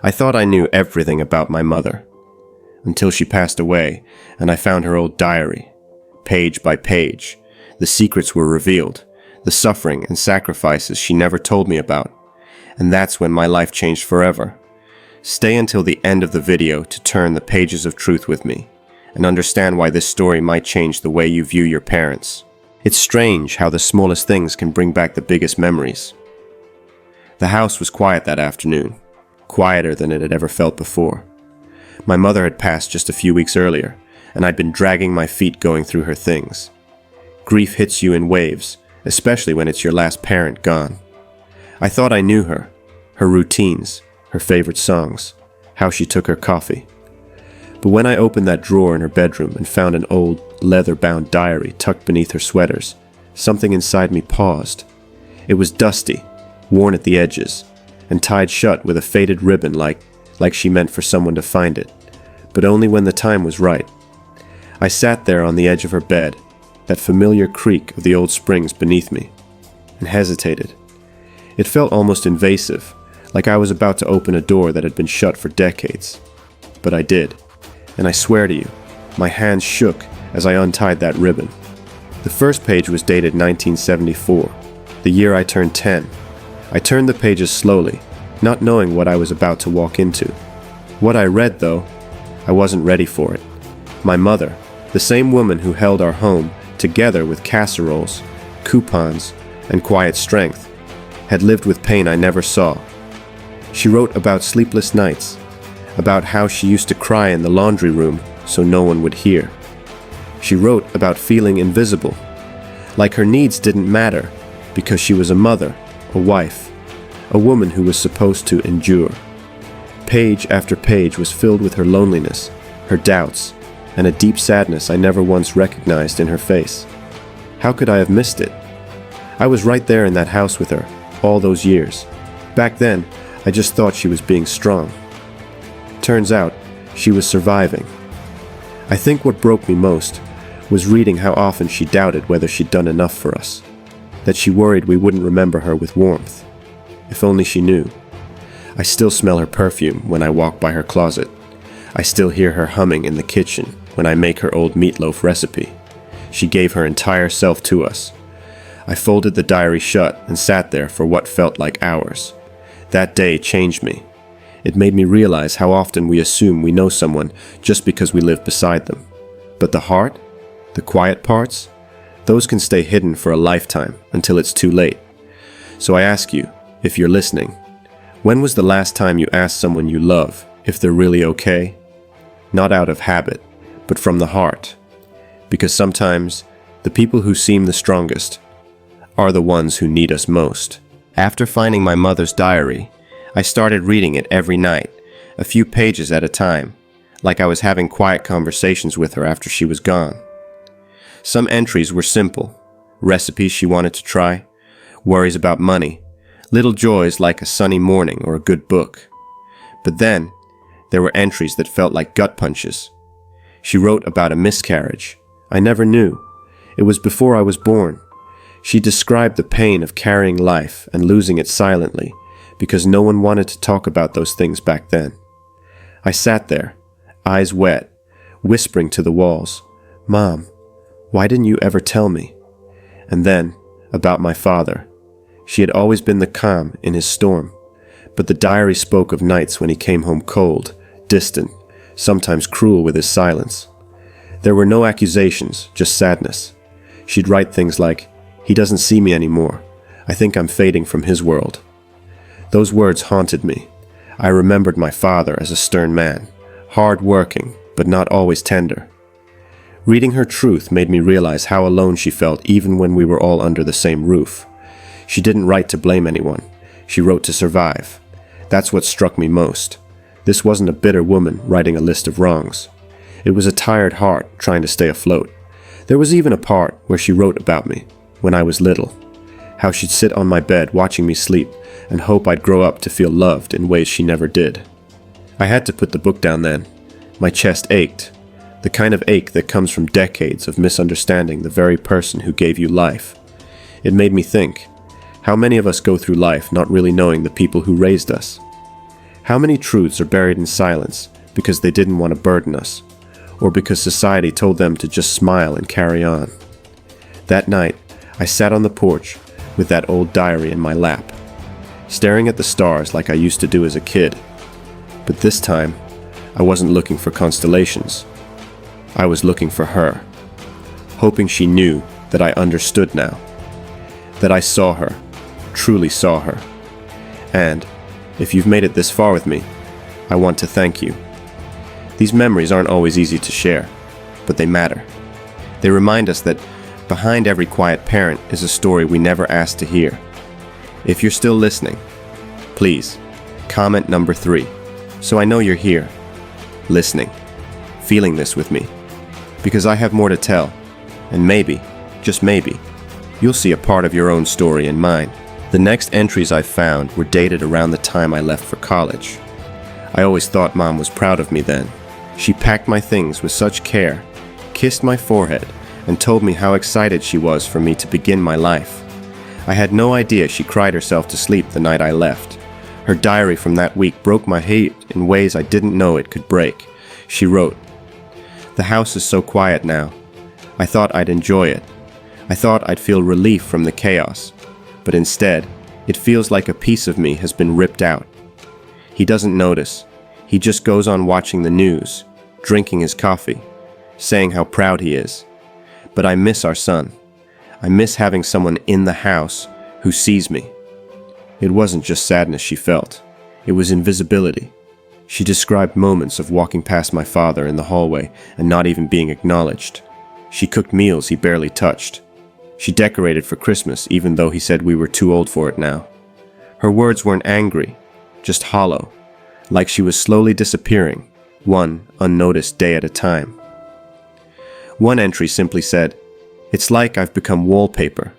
I thought I knew everything about my mother, until she passed away and I found her old diary. Page by page, the secrets were revealed, the suffering and sacrifices she never told me about. And that's when my life changed forever. Stay until the end of the video to turn the pages of truth with me and understand why this story might change the way you view your parents. It's strange how the smallest things can bring back the biggest memories. The house was quiet that afternoon, quieter than it had ever felt before. My mother had passed just a few weeks earlier, and I'd been dragging my feet going through her things. Grief hits you in waves, especially when it's your last parent gone. I thought I knew her routines, her favorite songs, how she took her coffee. But when I opened that drawer in her bedroom and found an old, leather-bound diary tucked beneath her sweaters, something inside me paused. It was dusty, worn at the edges, and tied shut with a faded ribbon like she meant for someone to find it, but only when the time was right. I sat there on the edge of her bed, that familiar creak of the old springs beneath me, and hesitated. It felt almost invasive, like I was about to open a door that had been shut for decades. But I did, and I swear to you, my hands shook as I untied that ribbon. The first page was dated 1974, the year I turned 10. I turned the pages slowly, not knowing what I was about to walk into. What I read, though, I wasn't ready for it. My mother, the same woman who held our home together with casseroles, coupons, and quiet strength, had lived with pain I never saw. She wrote about sleepless nights, about how she used to cry in the laundry room so no one would hear. She wrote about feeling invisible, like her needs didn't matter because she was a mother, a wife, a woman who was supposed to endure. Page after page was filled with her loneliness, her doubts, and a deep sadness I never once recognized in her face. How could I have missed it? I was right there in that house with her, all those years. Back then, I just thought she was being strong. Turns out, she was surviving. I think what broke me most was reading how often she doubted whether she'd done enough for us, that she worried we wouldn't remember her with warmth. If only she knew. I still smell her perfume when I walk by her closet. I still hear her humming in the kitchen when I make her old meatloaf recipe. She gave her entire self to us. I folded the diary shut and sat there for what felt like hours. That day changed me. It made me realize how often we assume we know someone just because we live beside them. But the heart, the quiet parts, those can stay hidden for a lifetime until it's too late. So I ask you, if you're listening, when was the last time you asked someone you love if they're really okay? Not out of habit, but from the heart. Because sometimes, the people who seem the strongest are the ones who need us most. After finding my mother's diary, I started reading it every night, a few pages at a time, like I was having quiet conversations with her after she was gone. Some entries were simple, recipes she wanted to try, worries about money, little joys like a sunny morning or a good book. But then, there were entries that felt like gut punches. She wrote about a miscarriage. I never knew. It was before I was born. She described the pain of carrying life and losing it silently, because no one wanted to talk about those things back then. I sat there, eyes wet, whispering to the walls, "Mom, why didn't you ever tell me?" And then, about my father. She had always been the calm in his storm, but the diary spoke of nights when he came home cold, distant, sometimes cruel with his silence. There were no accusations, just sadness. She'd write things like, "He doesn't see me anymore. I think I'm fading from his world." Those words haunted me. I remembered my father as a stern man, hard-working, but not always tender. Reading her truth made me realize how alone she felt even when we were all under the same roof. She didn't write to blame anyone. She wrote to survive. That's what struck me most. This wasn't a bitter woman writing a list of wrongs. It was a tired heart trying to stay afloat. There was even a part where she wrote about me, when I was little. How she'd sit on my bed watching me sleep and hope I'd grow up to feel loved in ways she never did. I had to put the book down then. My chest ached. The kind of ache that comes from decades of misunderstanding the very person who gave you life. It made me think, how many of us go through life not really knowing the people who raised us? How many truths are buried in silence because they didn't want to burden us, or because society told them to just smile and carry on? That night, I sat on the porch with that old diary in my lap, staring at the stars like I used to do as a kid. But this time, I wasn't looking for constellations. I was looking for her, hoping she knew that I understood now, that I saw her, truly saw her. And if you've made it this far with me, I want to thank you. These memories aren't always easy to share, but they matter. They remind us that behind every quiet parent is a story we never asked to hear. If you're still listening, please, comment number 3, so I know you're here, listening, feeling this with me, because I have more to tell, and maybe, just maybe, you'll see a part of your own story in mine. The next entries I found were dated around the time I left for college. I always thought Mom was proud of me then. She packed my things with such care, kissed my forehead, and told me how excited she was for me to begin my life. I had no idea she cried herself to sleep the night I left. Her diary from that week broke my heart in ways I didn't know it could break. She wrote, "The house is so quiet now. I thought I'd enjoy it. I thought I'd feel relief from the chaos. But instead, it feels like a piece of me has been ripped out. He doesn't notice. He just goes on watching the news, drinking his coffee, saying how proud he is. But I miss our son. I miss having someone in the house who sees me." It wasn't just sadness she felt. It was invisibility. She described moments of walking past my father in the hallway and not even being acknowledged. She cooked meals he barely touched. She decorated for Christmas even though he said we were too old for it now. Her words weren't angry, just hollow, like she was slowly disappearing, one unnoticed day at a time. One entry simply said, "It's like I've become wallpaper,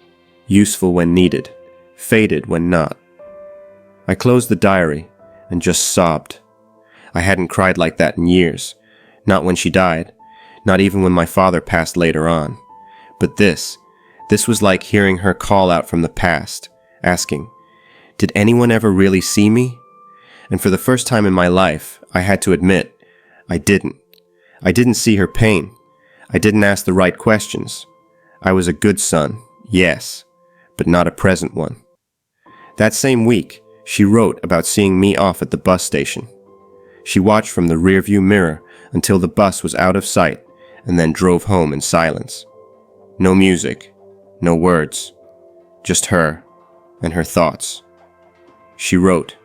useful when needed, faded when not." I closed the diary and just sobbed. I hadn't cried like that in years, not when she died, not even when my father passed later on. But this was like hearing her call out from the past, asking, "Did anyone ever really see me?" And for the first time in my life, I had to admit, I didn't. I didn't see her pain. I didn't ask the right questions. I was a good son, yes, but not a present one. That same week, she wrote about seeing me off at the bus station. She watched from the rearview mirror until the bus was out of sight and then drove home in silence. No music, no words, just her and her thoughts. She wrote,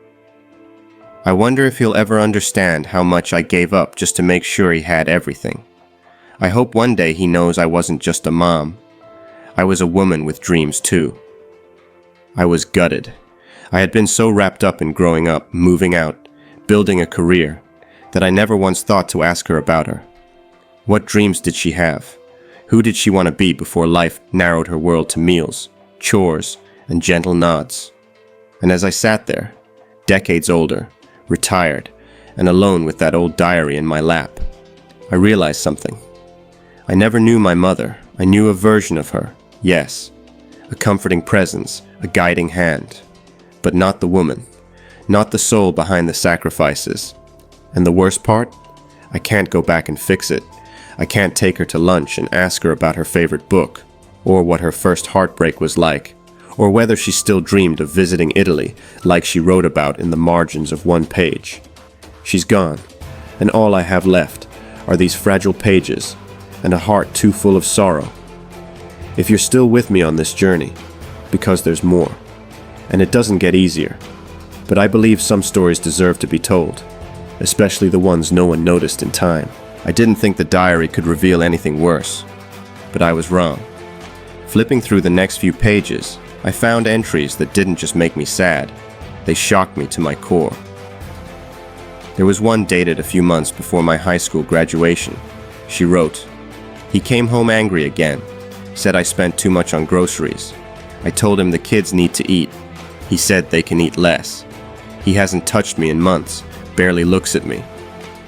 "I wonder if he'll ever understand how much I gave up just to make sure he had everything. I hope one day he knows I wasn't just a mom. I was a woman with dreams too." I was gutted. I had been so wrapped up in growing up, moving out, building a career, that I never once thought to ask her about her. What dreams did she have? Who did she want to be before life narrowed her world to meals, chores, and gentle nods? And as I sat there, decades older, retired, and alone with that old diary in my lap, I realized something. I never knew my mother. I knew a version of her, yes, a comforting presence, a guiding hand, but not the woman, not the soul behind the sacrifices. And the worst part? I can't go back and fix it. I can't take her to lunch and ask her about her favorite book, or what her first heartbreak was like, or whether she still dreamed of visiting Italy like she wrote about in the margins of one page. She's gone, and all I have left are these fragile pages and a heart too full of sorrow. If you're still with me on this journey, because there's more, and it doesn't get easier, but I believe some stories deserve to be told, especially the ones no one noticed in time. I didn't think the diary could reveal anything worse, but I was wrong. Flipping through the next few pages, I found entries that didn't just make me sad, they shocked me to my core. There was one dated a few months before my high school graduation. She wrote, "He came home angry again, said I spent too much on groceries. I told him the kids need to eat. He said they can eat less. He hasn't touched me in months, barely looks at me.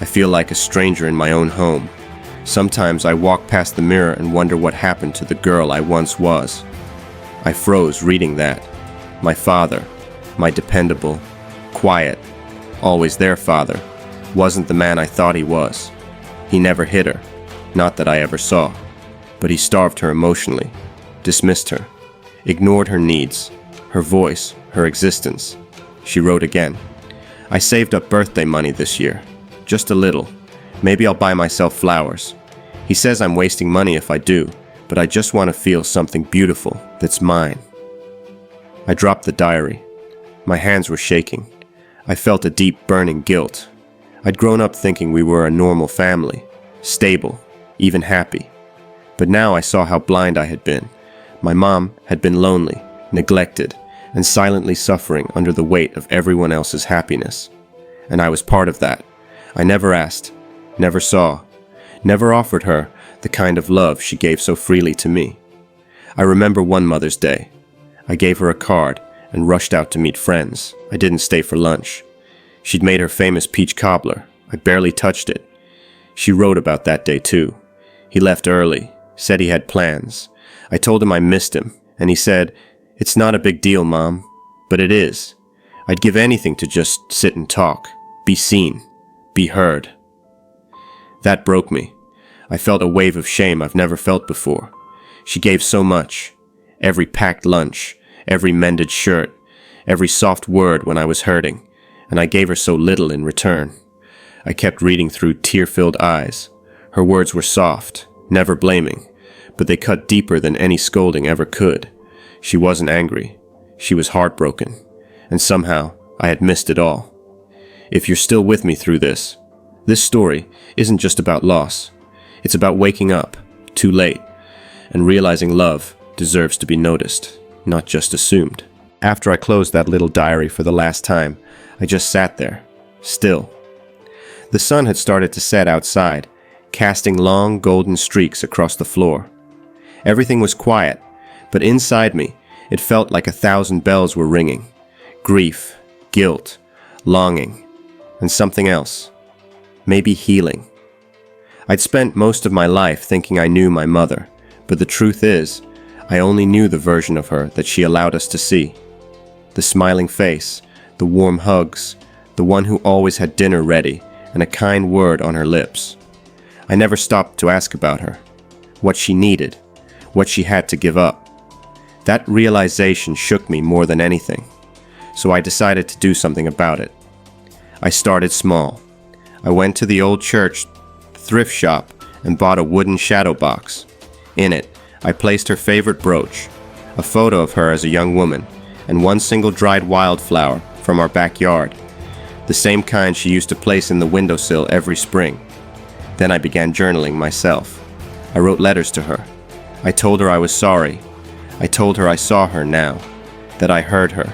I feel like a stranger in my own home. Sometimes I walk past the mirror and wonder what happened to the girl I once was." I froze reading that. My father, my dependable, quiet, always their father, wasn't the man I thought he was. He never hit her, not that I ever saw, but he starved her emotionally, dismissed her, ignored her needs, her voice, her existence. She wrote again. I saved up birthday money this year. Just a little. Maybe I'll buy myself flowers. He says I'm wasting money if I do, but I just want to feel something beautiful that's mine. I dropped the diary. My hands were shaking. I felt a deep burning guilt. I'd grown up thinking we were a normal family, stable, even happy. But now I saw how blind I had been. My mom had been lonely, neglected, and silently suffering under the weight of everyone else's happiness. And I was part of that. I never asked, never saw, never offered her the kind of love she gave so freely to me. I remember one Mother's Day. I gave her a card and rushed out to meet friends. I didn't stay for lunch. She'd made her famous peach cobbler. I barely touched it. She wrote about that day too. He left early, said he had plans. I told him I missed him, and he said, "It's not a big deal, Mom." But it is. I'd give anything to just sit and talk, be seen, be heard. That broke me. I felt a wave of shame I've never felt before. She gave so much. Every packed lunch, every mended shirt, every soft word when I was hurting, and I gave her so little in return. I kept reading through tear-filled eyes. Her words were soft, never blaming, but they cut deeper than any scolding ever could. She wasn't angry. She was heartbroken. And somehow, I had missed it all. If you're still with me through this story isn't just about loss. It's about waking up, too late, and realizing love deserves to be noticed, not just assumed. After I closed that little diary for the last time, I just sat there, still. The sun had started to set outside, casting long golden streaks across the floor. Everything was quiet, but inside me, it felt like 1,000 bells were ringing. Grief, guilt, longing, and something else. Maybe healing. I'd spent most of my life thinking I knew my mother, but the truth is, I only knew the version of her that she allowed us to see. The smiling face, the warm hugs, the one who always had dinner ready, and a kind word on her lips. I never stopped to ask about her, what she needed, what she had to give up. That realization shook me more than anything, so I decided to do something about it. I started small. I went to the old church thrift shop and bought a wooden shadow box. In it, I placed her favorite brooch, a photo of her as a young woman, and one single dried wildflower from our backyard, the same kind she used to place in the windowsill every spring. Then I began journaling myself. I wrote letters to her. I told her I was sorry. I told her I saw her now, that I heard her,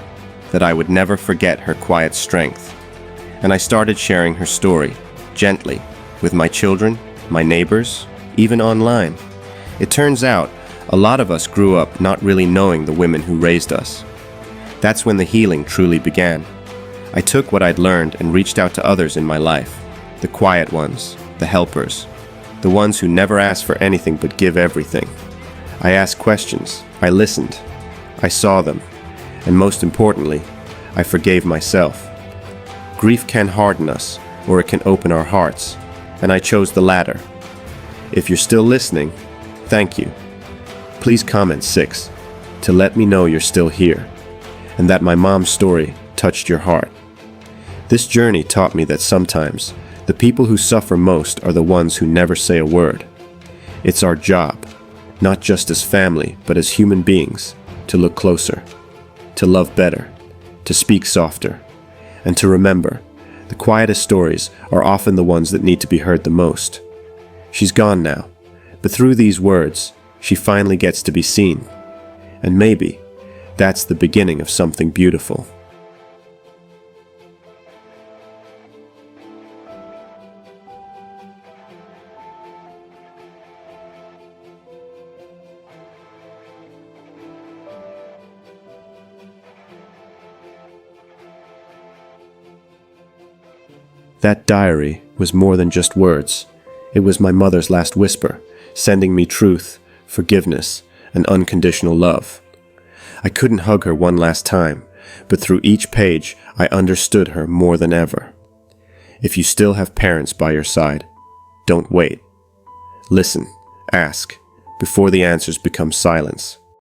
that I would never forget her quiet strength. And I started sharing her story, gently, with my children, my neighbors, even online. It turns out, a lot of us grew up not really knowing the women who raised us. That's when the healing truly began. I took what I'd learned and reached out to others in my life, the quiet ones, the helpers, the ones who never ask for anything but give everything. I asked questions, I listened, I saw them, and most importantly, I forgave myself. Grief can harden us, or it can open our hearts, and I chose the latter. If you're still listening, thank you. Please comment 6 to let me know you're still here, and that my mom's story touched your heart. This journey taught me that sometimes the people who suffer most are the ones who never say a word. It's our job, not just as family, but as human beings, to look closer, to love better, to speak softer, and to remember, the quietest stories are often the ones that need to be heard the most. She's gone now, but through these words, she finally gets to be seen. And maybe that's the beginning of something beautiful. That diary was more than just words. It was my mother's last whisper, sending me truth, forgiveness, and unconditional love. I couldn't hug her one last time, but through each page I understood her more than ever. If you still have parents by your side, don't wait. Listen, ask, before the answers become silence.